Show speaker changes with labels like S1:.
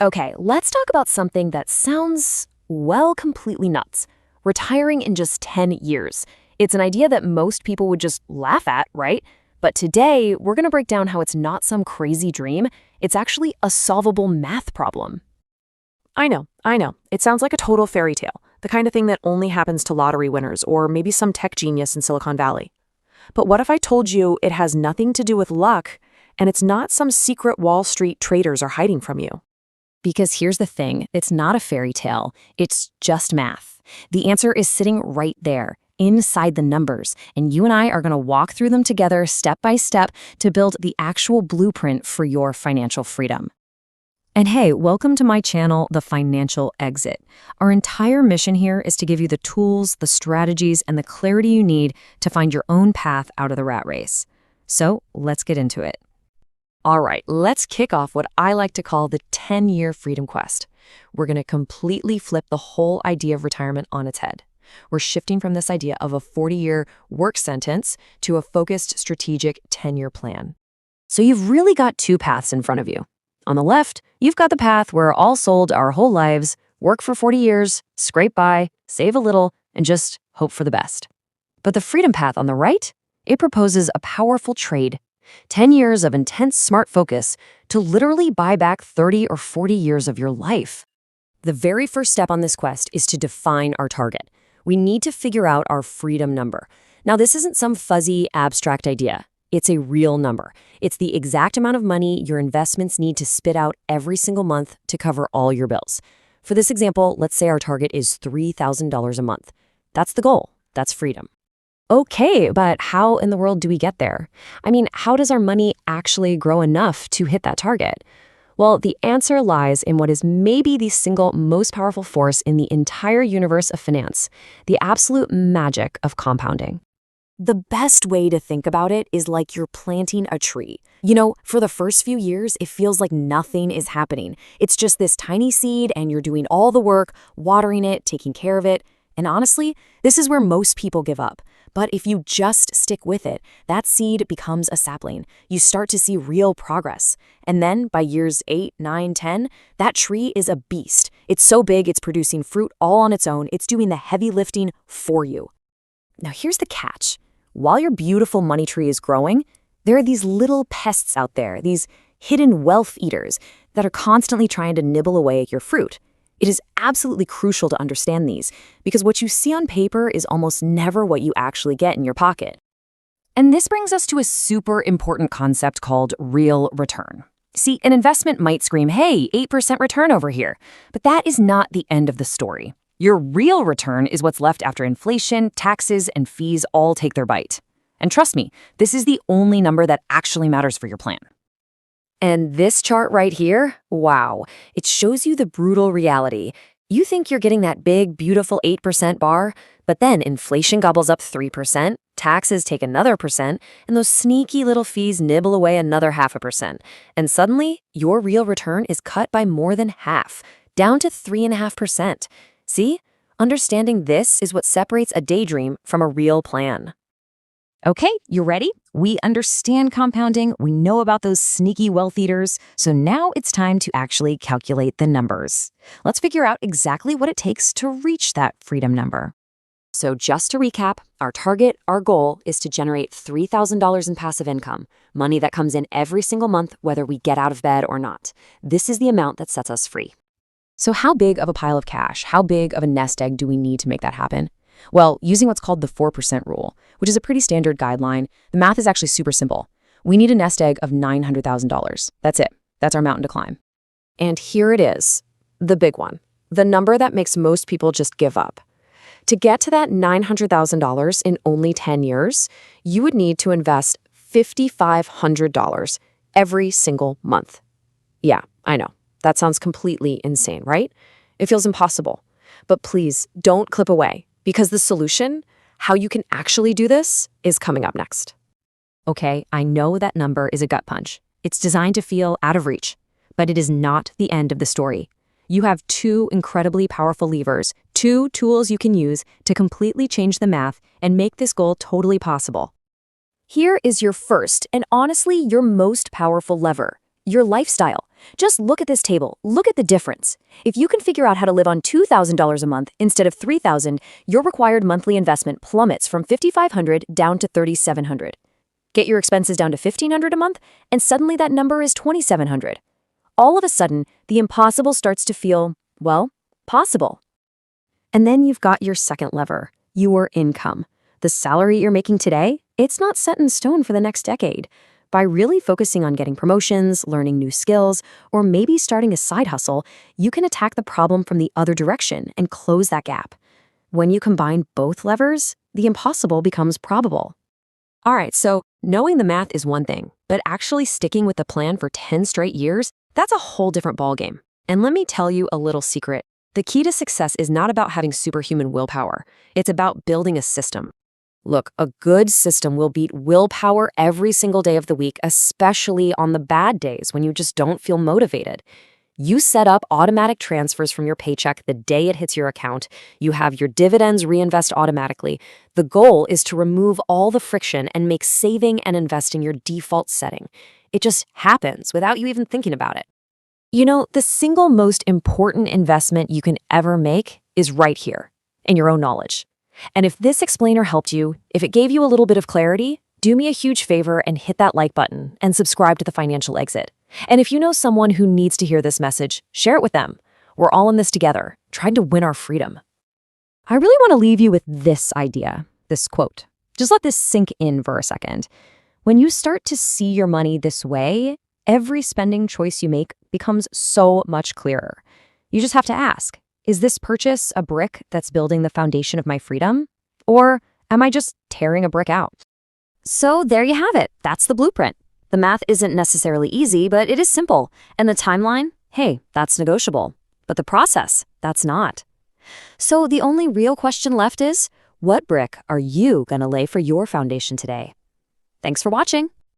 S1: Okay, let's talk about something that sounds, well, completely nuts. Retiring in just 10 years. It's an idea that most people would just laugh at, right? But today, we're going to break down how it's not some crazy dream. It's actually a solvable math problem.
S2: I know. It sounds like a total fairy tale, the kind of thing that only happens to lottery winners or maybe some tech genius in Silicon Valley. But what if I told you it has nothing to do with luck, and it's not some secret Wall Street traders are hiding from you?
S1: Because here's the thing, it's not a fairy tale, it's just math. The answer is sitting right there, inside the numbers, and you and I are going to walk through them together step by step to build the actual blueprint for your financial freedom. And hey, welcome to my channel, The Financial Exit. Our entire mission here is to give you the tools, the strategies, and the clarity you need to find your own path out of the rat race. So let's get into it. All right, let's kick off what I like to call the 10-year freedom quest. We're going to completely flip the whole idea of retirement on its head. We're shifting from this idea of a 40-year work sentence to a focused, strategic 10-year plan. So you've really got two paths in front of you. On the left, you've got the path where all sold our whole lives, work for 40 years, scrape by, save a little, and just hope for the best. But the freedom path on the right, it proposes a powerful trade. 10 years of intense smart focus to literally buy back 30 or 40 years of your life. The very first step on this quest is to define our target. We need to figure out our freedom number. Now, this isn't some fuzzy, abstract idea. It's a real number. It's the exact amount of money your investments need to spit out every single month to cover all your bills. For this example, let's say our target is $3,000 a month. That's the goal. That's freedom. Okay, but how in the world do we get there? I mean, how does our money actually grow enough to hit that target? Well, the answer lies in what is maybe the single most powerful force in the entire universe of finance, the absolute magic of compounding. The best way to think about it is like you're planting a tree. You know, for the first few years, it feels like nothing is happening. It's just this tiny seed and you're doing all the work, watering it, taking care of it. And honestly, this is where most people give up. But if you just stick with it, that seed becomes a sapling. You start to see real progress. And then by years 8, 9, 10, that tree is a beast. It's so big, it's producing fruit all on its own. It's doing the heavy lifting for you. Now here's the catch. While your beautiful money tree is growing, there are these little pests out there, these hidden wealth eaters that are constantly trying to nibble away at your fruit. It is absolutely crucial to understand these because what you see on paper is almost never what you actually get in your pocket. And this brings us to a super important concept called real return. See, an investment might scream, hey, 8% return over here, but that is not the end of the story. Your real return is what's left after inflation, taxes, and fees all take their bite. And trust me, this is the only number that actually matters for your plan. And this chart right here, wow, it shows you the brutal reality. You think you're getting that big, beautiful 8% bar, but then inflation gobbles up 3%, taxes take another percent, and those sneaky little fees nibble away another 0.5%. And suddenly, your real return is cut by more than half, down to 3.5%. See? Understanding this is what separates a daydream from a real plan. Okay, you ready? We understand compounding, we know about those sneaky wealth eaters, so now it's time to actually calculate the numbers. Let's figure out exactly what it takes to reach that freedom number. So just to recap, our target, our goal, is to generate $3,000 in passive income, money that comes in every single month whether we get out of bed or not. This is the amount that sets us free. So how big of a pile of cash, how big of a nest egg do we need to make that happen? Well, using what's called the 4% rule, which is a pretty standard guideline, the math is actually super simple. We need a nest egg of $900,000. That's it. That's our mountain to climb. And here it is, the big one, the number that makes most people just give up. To get to that $900,000 in only 10 years, you would need to invest $5,500 every single month. Yeah, I know. That sounds completely insane, right? It feels impossible. But please don't clip away. Because the solution, how you can actually do this, is coming up next. Okay, I know that number is a gut punch. It's designed to feel out of reach, but it is not the end of the story. You have two incredibly powerful levers, two tools you can use to completely change the math and make this goal totally possible. Here is your first and honestly your most powerful lever, your lifestyle. Just look at this table. Look at the difference. If you can figure out how to live on $2,000 a month instead of $3,000, your required monthly investment plummets from $5,500 down to $3,700. Get your expenses down to $1,500 a month, and suddenly that number is $2,700. All of a sudden, the impossible starts to feel, well, possible. And then you've got your second lever, your income. The salary you're making today, it's not set in stone for the next decade. By really focusing on getting promotions, learning new skills, or maybe starting a side hustle, you can attack the problem from the other direction and close that gap. When you combine both levers, the impossible becomes probable. All right, so knowing the math is one thing, but actually sticking with the plan for 10 straight years, that's a whole different ballgame. And let me tell you a little secret. The key to success is not about having superhuman willpower. It's about building a system. Look, a good system will beat willpower every single day of the week, especially on the bad days when you just don't feel motivated. You set up automatic transfers from your paycheck the day it hits your account. You have your dividends reinvest automatically. The goal is to remove all the friction and make saving and investing your default setting. It just happens without you even thinking about it. You know, the single most important investment you can ever make is right here, in your own knowledge. And if this explainer helped you, if it gave you a little bit of clarity, do me a huge favor and hit that like button and subscribe to The Financial Exit. And if you know someone who needs to hear this message, share it with them. We're all in this together, trying to win our freedom. I really want to leave you with this idea, this quote. Just let this sink in for a second. When you start to see your money this way, every spending choice you make becomes so much clearer. You just have to ask, is this purchase a brick that's building the foundation of my freedom? Or am I just tearing a brick out? So there you have it. That's the blueprint. The math isn't necessarily easy, but it is simple. And the timeline, hey, that's negotiable. But the process, that's not. So the only real question left is, what brick are you going to lay for your foundation today? Thanks for watching.